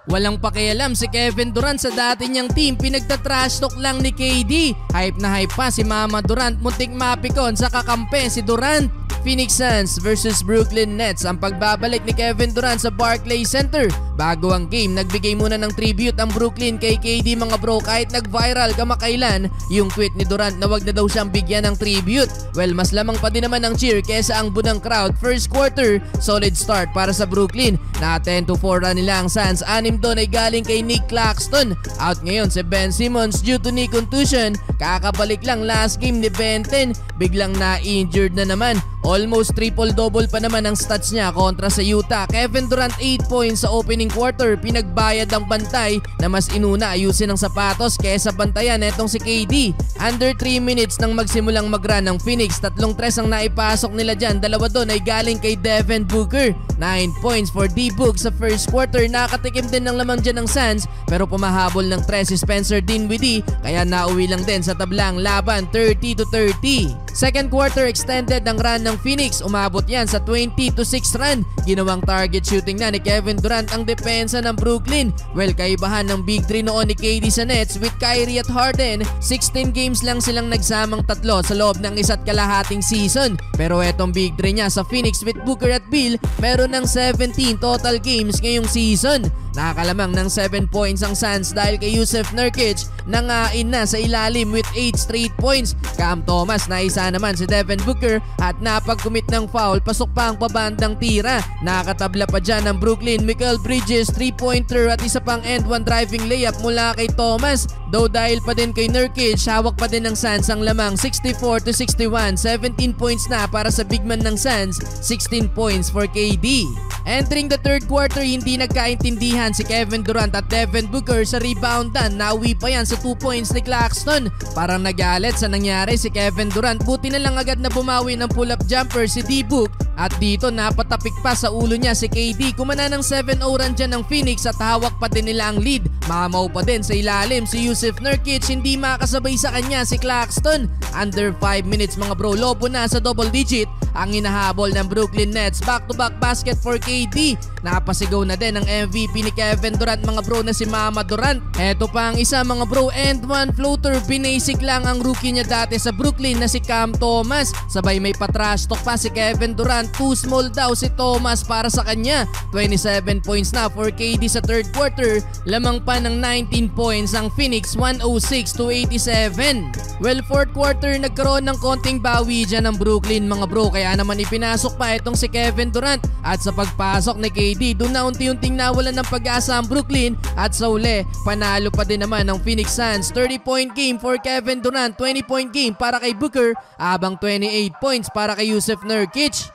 Walang pakialam si Kevin Durant sa dati niyang team, pinagta-trash talk lang ni KD. Hype na hype pa si Mama Durant, muntik mapikon sa kakampi si Durant. Phoenix Suns versus Brooklyn Nets ang pagbabalik ni Kevin Durant sa Barclays Center. Bago ang game, nagbigay muna ng tribute ang Brooklyn kay KD mga bro, kahit nag-viral kamakailan yung tweet ni Durant na wag na daw siyang bigyan ng tribute. Well, mas lamang pa din naman ang cheer kesa ang bunang crowd. First quarter, solid start para sa Brooklyn. Na 10-4 run nila ang Suns. 6 doon ay galing kay Nick Claxton. Out ngayon si Ben Simmons due to knee contusion. Kakabalik lang last game ni Ben 10, biglang na-injured na naman. Almost triple-double pa naman ang stats niya kontra sa Utah. Kevin Durant 8 points sa opening quarter. Pinagbayad ang bantay na mas inuna ayusin ang sapatos kesa bantayan etong si KD. Under 3 minutes nang magsimulang mag-run ng Phoenix. 3 tres ang naipasok nila dyan. 2 doon ay galing kay Devin Booker. 9 points for D-Book sa first quarter. Nakatikim din ng lamang dyan ng Suns pero pumahabol ng 3 si Spencer Dinwiddie kaya nauwi lang din sa tablang laban 30-30. Second quarter extended ang run ng Phoenix. Umabot yan sa 20-6 run. Ginawang target shooting na ni Kevin Durant ang depensa ng Brooklyn. Well, kaibahan ng Big 3 noon ni KD sa Nets with Kyrie at Harden. 16 games lang silang nagsamang tatlo sa loob ng 1.5 season. Pero etong Big 3 niya sa Phoenix with Booker at Beal, meron ng 17 total games ngayong season. Nakakalamang ng 7 points ang Suns dahil kay Jusuf Nurkic nangain na sa ilalim with 8 straight points. Cam Thomas na isa naman si Devin Booker at napag-commit ng foul, pasok pa ang pabandang tira. Nakatabla pa dyan ng Brooklyn, Mikal Bridges 3-pointer at isa pang end one driving layup mula kay Thomas. Though dahil pa din kay Nurkic, hawak pa din ng Suns ang lamang 64-61. 17 points na para sa big man ng Suns, 16 points for KD. Entering the third quarter, hindi nagkaintindihan si Kevin Durant at Devin Booker sa reboundan. Nauwi pa yan sa 2 points ni Claxton. Parang nagalit sa nangyari si Kevin Durant. Buti na lang agad na bumawi ng pull-up jumper si D-Book. At dito napatapik pa sa ulo niya si KD. Kumana ng 7-0 run dyan ng Phoenix at hawak pa din nila ang lead. Mamaw pa din sa ilalim si Jusuf Nurkic. Hindi makasabay sa kanya si Claxton. Under 5 minutes mga bro, lobo na sa double digit ang hinahabol ng Brooklyn Nets. Back-to-back basket for KD. Napasigaw na din ang MVP ni Kevin Durant mga bro na si Mama Durant. Eto pa ang isa mga bro, and one floater. Binasic lang ang rookie niya dati sa Brooklyn na si Cam Thomas. Sabay may patrash talk pa si Kevin Durant. Too small daw si Thomas para sa kanya. 27 points na for KD sa third quarter. Lamang pa ng 19 points ang Phoenix, 106-87. Well, fourth quarter nagkaroon ng konting bawi dyan ng Brooklyn mga bro. Kaya naman ipinasok pa itong si Kevin Durant. At sa pagpasok ni KD, doon na unti-unting nawalan ng pag-asa ang Brooklyn. At sa uli, panalo pa din naman ng Phoenix Suns. 30-point game for Kevin Durant, 20-point game para kay Booker, abang 28 points para kay Jusuf Nurkic.